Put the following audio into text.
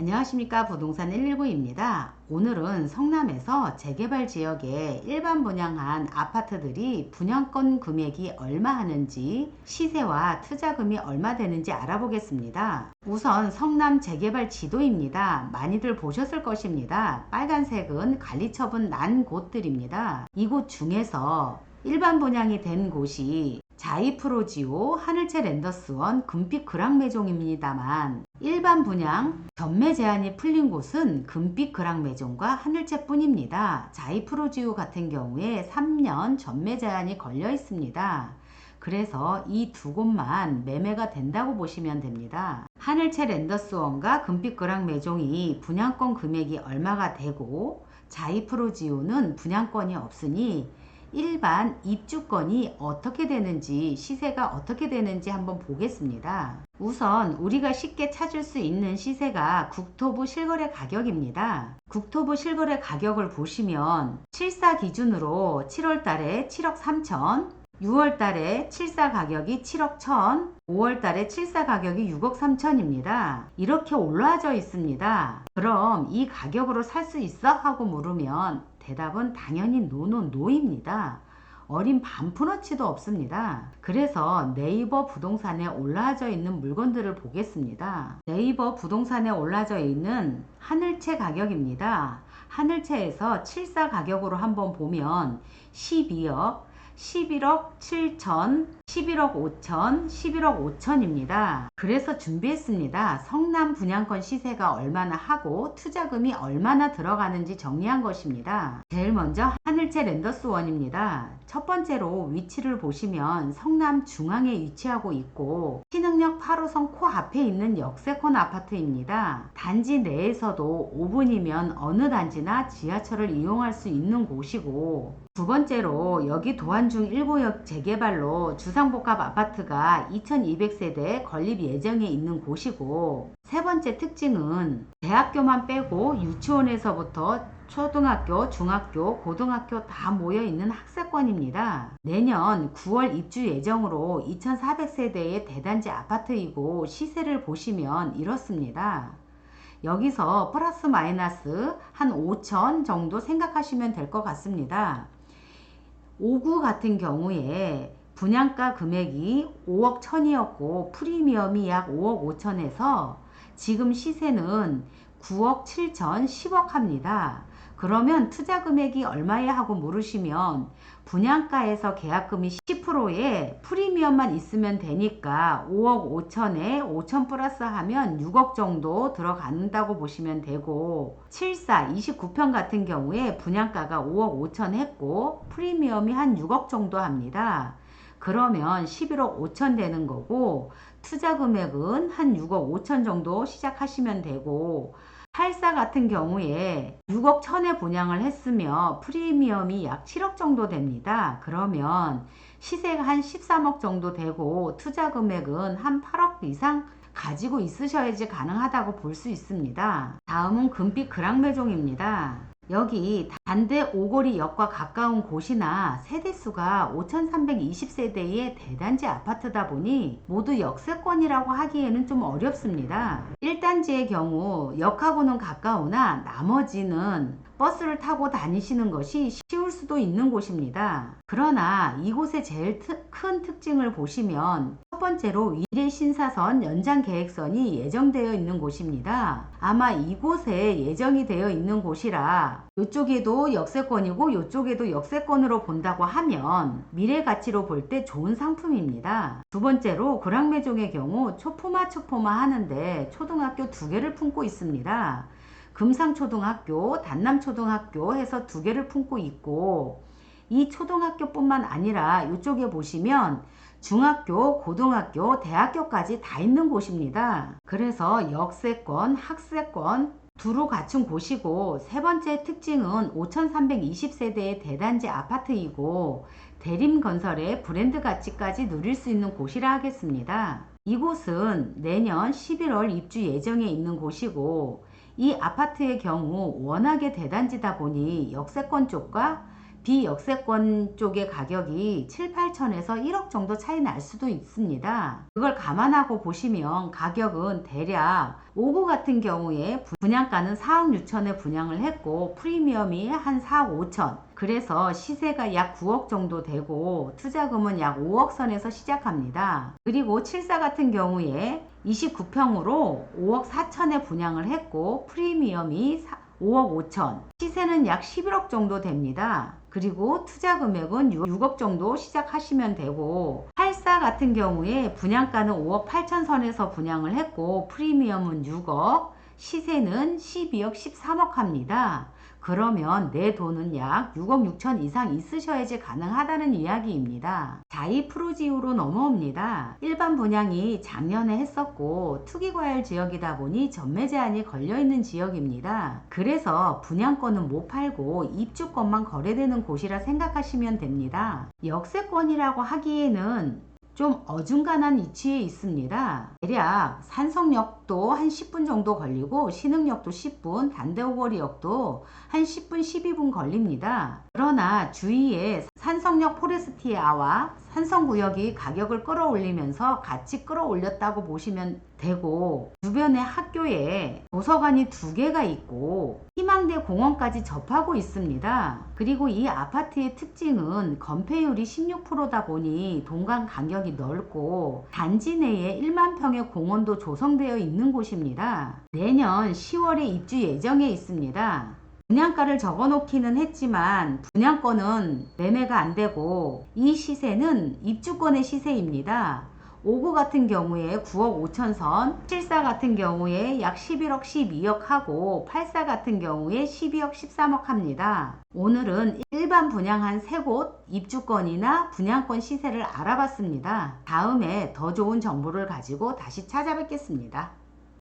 안녕하십니까. 부동산 119입니다. 오늘은 성남에서 재개발 지역에 일반 분양한 아파트들이 분양권 금액이 얼마 하는지, 시세와 투자금이 얼마 되는지 알아보겠습니다. 우선 성남 재개발 지도입니다. 많이들 보셨을 것입니다. 빨간색은 관리처분 난 곳들입니다. 이곳 중에서 일반 분양이 된 곳이 자이프로지오, 하늘채 랜더스원, 금빛 그랑매종입니다만 일반 분양 전매 제한이 풀린 곳은 금빛 그랑매종과 하늘채 뿐입니다. 자이프로지오 같은 경우에 3년 전매 제한이 걸려 있습니다. 그래서 이 두 곳만 매매가 된다고 보시면 됩니다. 하늘채 랜더스원과 금빛 그랑매종이 분양권 금액이 얼마가 되고 자이프로지오는 분양권이 없으니 일반 입주권이 어떻게 되는지, 시세가 어떻게 되는지 한번 보겠습니다. 우선 우리가 쉽게 찾을 수 있는 시세가 국토부 실거래 가격입니다. 국토부 실거래 가격을 보시면 74 기준으로 7월 달에 7억 3천, 6월 달에 74 가격이 7억 1천, 5월 달에 74 가격이 6억 3천입니다. 이렇게 올라져 있습니다. 그럼 이 가격으로 살 수 있어? 하고 물으면 대답은 당연히 노입니다. 어린 반푼어치도 없습니다. 그래서 네이버 부동산에 올라져 있는 물건들을 보겠습니다. 네이버 부동산에 올라져 있는 하늘채 가격입니다. 하늘채에서 74 가격으로 한번 보면 12억, 11억 7천, 11억 5천, 11억 5천입니다. 그래서 준비했습니다. 성남 분양권 시세가 얼마나 하고 투자금이 얼마나 들어가는지 정리한 것입니다. 제일 먼저 하늘채 랜더스원입니다. 첫 번째로 위치를 보시면 성남 중앙에 위치하고 있고 신흥역 8호선 코앞에 있는 역세권 아파트입니다. 단지 내에서도 5분이면 어느 단지나 지하철을 이용할 수 있는 곳이고, 두 번째로 여기 도안중 1구역 재개발로 주상복합 아파트가 2200세대 건립 예정에 있는 곳이고, 세 번째 특징은 대학교만 빼고 유치원에서부터 초등학교, 중학교, 고등학교 다 모여 있는 학세권입니다. 내년 9월 입주 예정으로 2400세대의 대단지 아파트이고 시세를 보시면 이렇습니다. 여기서 플러스 마이너스 한 5천 정도 생각하시면 될 것 같습니다. 5구 같은 경우에 분양가 금액이 5억 1천이었고 프리미엄이 약 5억 5천에서 지금 시세는 9억 7천 10억 합니다. 그러면 투자 금액이 얼마야 하고 물으시면 분양가에서 계약금이 10%에 프리미엄만 있으면 되니까 5억 5천에 5천 플러스 하면 6억 정도 들어간다고 보시면 되고, 74 29평 같은 경우에 분양가가 5억 5천 했고 프리미엄이 한 6억 정도 합니다. 그러면 11억 5천 되는 거고 투자 금액은 한 6억 5천 정도 시작하시면 되고, 84 같은 경우에 6억 1천에 분양을 했으며 프리미엄이 약 7억 정도 됩니다. 그러면 시세가 한 13억 정도 되고 투자 금액은 한 8억 이상 가지고 있으셔야지 가능하다고 볼 수 있습니다. 다음은 금빛 그랑매종입니다. 여기 반대 오거리역과 가까운 곳이나 세대수가 5320세대의 대단지 아파트다 보니 모두 역세권이라고 하기에는 좀 어렵습니다. 1단지의 경우 역하고는 가까우나 나머지는 버스를 타고 다니시는 것이 쉬울 수도 있는 곳입니다. 그러나 이곳의 제일 큰 특징을 보시면 첫 번째로 위례 신사선 연장 계획선이 예정되어 있는 곳입니다. 아마 이곳에 예정이 되어 있는 곳이라 이쪽에도 역세권이고 이쪽에도 역세권으로 본다고 하면 미래 가치로 볼 때 좋은 상품입니다. 두 번째로 그랑매종의 경우 초포마 하는데 초등학교 2개를 품고 있습니다. 금상초등학교, 단남초등학교 해서 2개를 품고 있고, 이 초등학교뿐만 아니라 이쪽에 보시면 중학교, 고등학교, 대학교까지 다 있는 곳입니다. 그래서 역세권, 학세권 두루 갖춘 곳이고, 세 번째 특징은 5320세대의 대단지 아파트이고 대림건설의 브랜드 가치까지 누릴 수 있는 곳이라 하겠습니다. 이곳은 내년 11월 입주 예정에 있는 곳이고, 이 아파트의 경우 워낙에 대단지다 보니 역세권 쪽과 비역세권 쪽의 가격이 7, 8천에서 1억 정도 차이 날 수도 있습니다. 그걸 감안하고 보시면 가격은 대략 5구 같은 경우에 분양가는 4억 6천에 분양을 했고 프리미엄이 한 4억 5천, 그래서 시세가 약 9억 정도 되고 투자금은 약 5억 선에서 시작합니다. 그리고 7사 같은 경우에 29평으로 5억 4천에 분양을 했고 프리미엄이 5억 5천, 시세는 약 11억 정도 됩니다. 그리고 투자 금액은 6억 정도 시작하시면 되고 8사 같은 경우에 분양가는 5억 8천 선에서 분양을 했고 프리미엄은 6억, 시세는 12억 13억 합니다. 그러면 내 돈은 약 6억 6천 이상 있으셔야지 가능하다는 이야기입니다. 자이 프로지오로 넘어옵니다. 일반 분양이 작년에 했었고 투기과열 지역이다 보니 전매 제한이 걸려있는 지역입니다. 그래서 분양권은 못 팔고 입주권만 거래되는 곳이라 생각하시면 됩니다. 역세권이라고 하기에는 좀 어중간한 위치에 있습니다. 대략 산성역도 한 10분 정도 걸리고 신흥역도 10분, 단대오거리역도 한 10분, 12분 걸립니다. 그러나 주위에 산성역 포레스티아와 산성구역이 가격을 끌어올리면서 같이 끌어올렸다고 보시면 되고 주변에 학교에 도서관이 2개가 있고 희망대 공원까지 접하고 있습니다. 그리고 이 아파트의 특징은 건폐율이 16%다 보니 동강 간격이 넓고 단지 내에 1만 평의 공원도 조성되어 있는 곳입니다. 내년 10월에 입주 예정에 있습니다. 분양가를 적어 놓기는 했지만 분양권은 매매가 안 되고 이 시세는 입주권의 시세입니다. 5구 같은 경우에 9억 5천 선, 7사 같은 경우에 약 11억 12억 하고 8사 같은 경우에 12억 13억 합니다. 오늘은 일반 분양한 3곳 입주권이나 분양권 시세를 알아봤습니다. 다음에 더 좋은 정보를 가지고 다시 찾아뵙겠습니다.